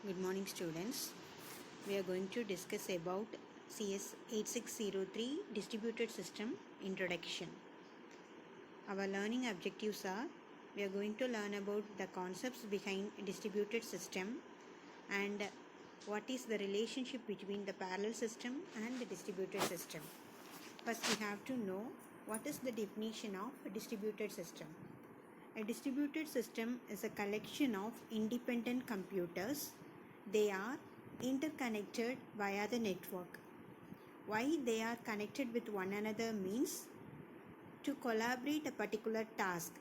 Good morning, students. We are going to discuss about CS 8603 Distributed System Introduction. Our learning objectives are: we are going to learn about the concepts behind distributed system and what is the relationship between the parallel system and the distributed system. First, we have to know what is the definition of a distributed system. A distributed system is a collection of independent computers. They are interconnected via the network. Why they are connected with one another means to collaborate a particular task.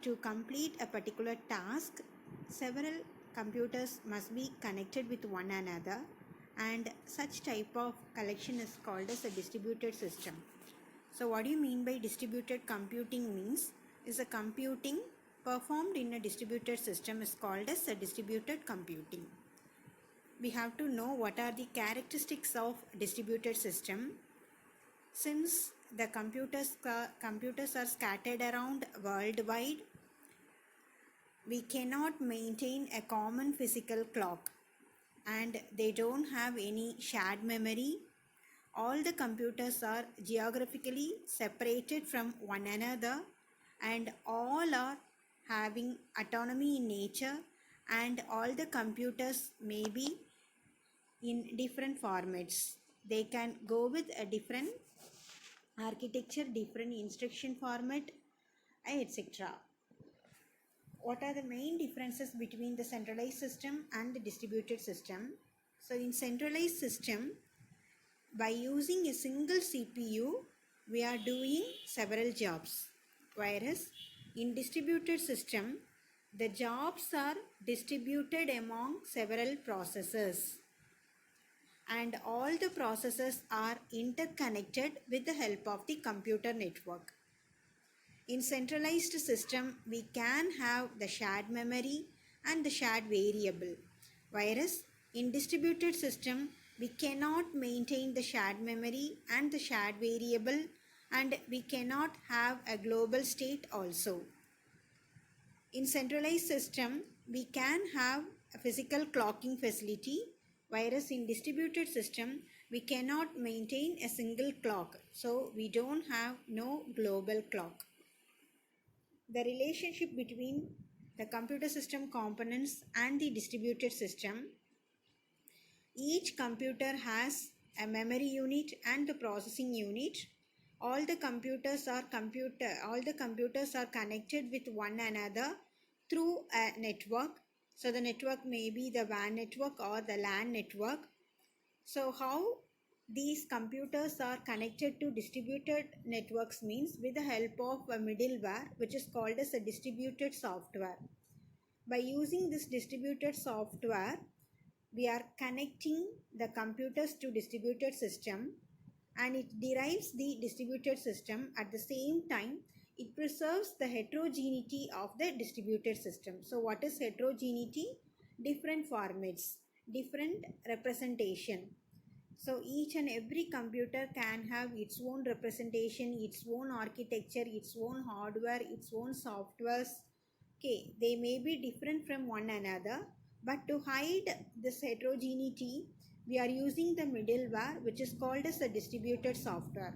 To complete a particular task, several computers must be connected with one another, and such type of collection is called as a distributed system. So what do you mean by distributed computing means is a computing performed in a distributed system is called as a distributed computing. We have to know what are the characteristics of distributed system. Since the computers are scattered around worldwide, we cannot maintain a common physical clock, and they don't have any shared memory. All the computers are geographically separated from one another, and all are having autonomy in nature, and all the computers may be in different formats. They can go with a different architecture, different instruction format, etc. What are the main differences between the centralized system and the distributed system? So in centralized system, by using a single CPU, we are doing several jobs. Whereas in distributed system, the jobs are distributed among several processors, and all the processors are interconnected with the help of the computer network. In centralized system, we can have the shared memory and the shared variable. Whereas in distributed system, we cannot maintain the shared memory and the shared variable, and we cannot have a global state also. In centralized system, we can have a physical clocking facility, whereas in distributed system, we cannot maintain a single clock. So we don't have no global clock. The relationship between the computer system components and the distributed system: each computer has a memory unit and the processing unit. All the computers are connected with one another through a network. So the network may be the WAN network or the LAN network. So how these computers are connected to distributed networks means with the help of a middleware, which is called as a distributed software. By using this distributed software, we are connecting the computers to distributed system, and it derives the distributed system. At the same time, it preserves the heterogeneity of the distributed system. So what is heterogeneity? Different formats, different representation. So each and every computer can have its own representation, its own architecture, its own hardware, its own softwares. Okay, they may be different from one another, but to hide this heterogeneity, we are using the middleware, which is called as a distributed software.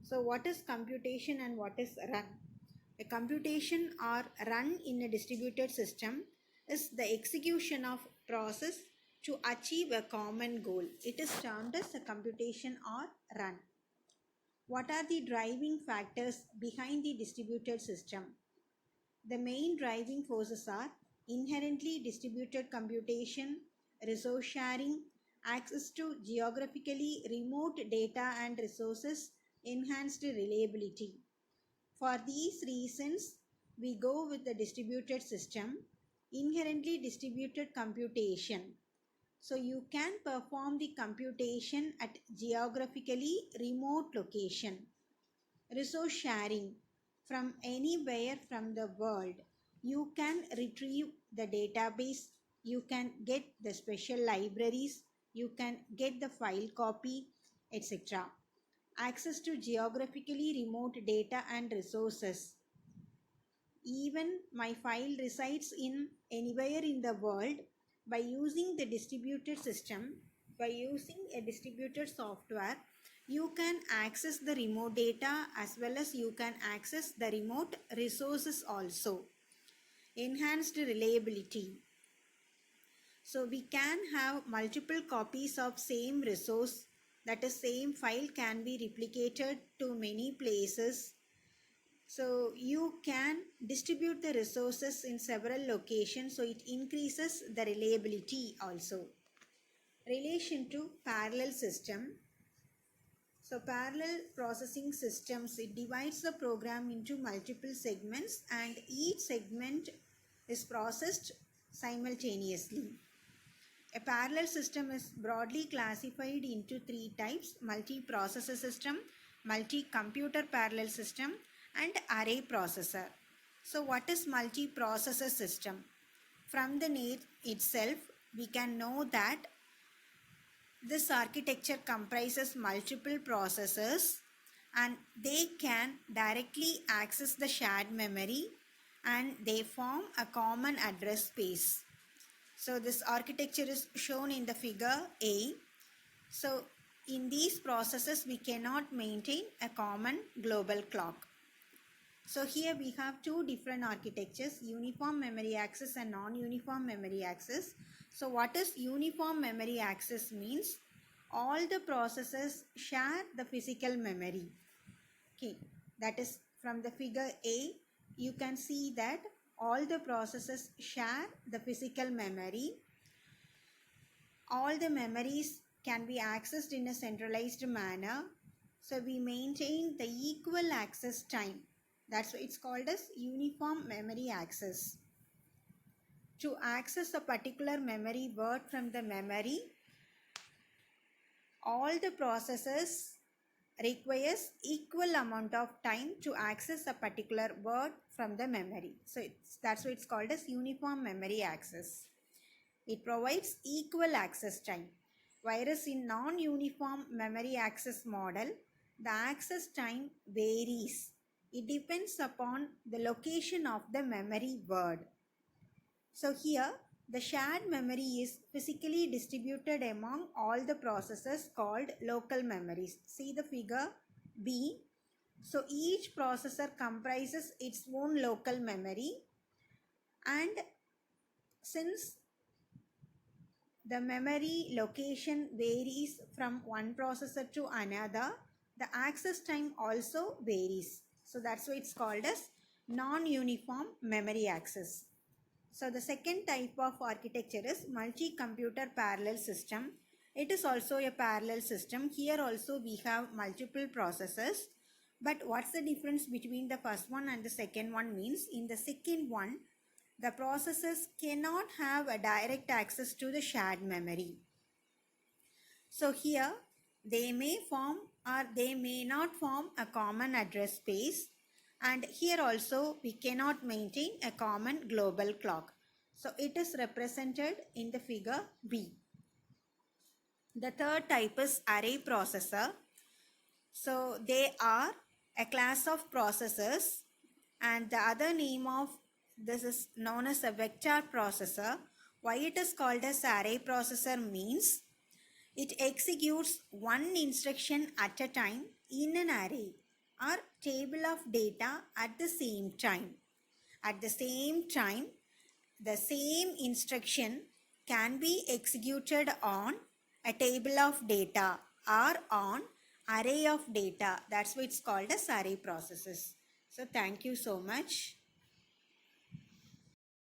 So what is computation and what is run? A computation or run in a distributed system is the execution of process to achieve a common goal. It is termed as a computation or run. What are the driving factors behind the distributed system? The main driving forces are inherently distributed computation, resource sharing, access to geographically remote data and resources, enhanced reliability. For these reasons, we go with the distributed system. Inherently distributed computation. So you can perform the computation at geographically remote location. Resource sharing. From anywhere from the world, you can retrieve the database, you can get the special libraries, you can get the file copy, etc. Access to geographically remote data and resources. even my file resides in anywhere in the world, by using the distributed system, by using a distributed software, you can access the remote data as well as you can access the remote resources also. Enhanced reliability. So we can have multiple copies of same resource, that is same file can be replicated to many places. So you can distribute the resources in several locations, so it increases the reliability also. Relation to parallel system. So parallel processing systems, it divides the program into multiple segments and each segment is processed simultaneously. A parallel system is broadly classified into three types: multi-processor system, multi-computer parallel system, and array processor. So what is multi-processor system? From the name itself, we can know that this architecture comprises multiple processors and they can directly access the shared memory and they form a common address space. So this architecture is shown in the figure A. So in these processes, we cannot maintain a common global clock. So here we have two different architectures, uniform memory access and non-uniform memory access. So what is uniform memory access means? All the processes share the physical memory. Okay, that is from the figure A, you can see that all the processes share the physical memory. All the memories can be accessed in a centralized manner. So we maintain the equal access time. That's why it's called as uniform memory access. To access a particular memory word from the memory, all the processes requires equal amount of time to access a particular word from the memory. So that's why it's called as uniform memory access. It provides equal access time. Whereas in non-uniform memory access model, the access time varies. It depends upon the location of the memory word. So here, the shared memory is physically distributed among all the processes called local memories. See the figure B. So each processor comprises its own local memory, and since the memory location varies from one processor to another, the access time also varies. So that's why it's called as non-uniform memory access. So the second type of architecture is multi-computer parallel system. It is also a parallel system. Here also we have multiple processors. But what's the difference between the first one and the second one means, in the second one, the processors cannot have a direct access to the shared memory. So here they may form or they may not form a common address space, and here also we cannot maintain a common global clock. So it is represented in the figure B. The third type is array processor. So they are a class of processors, and the other name of this is known as a vector processor. Why it is called as array processor means it executes one instruction at a time in an array or table of data at the same time. At the same time, the same instruction can be executed on a table of data or on array of data. That's why it's called as array processes. So thank you so much.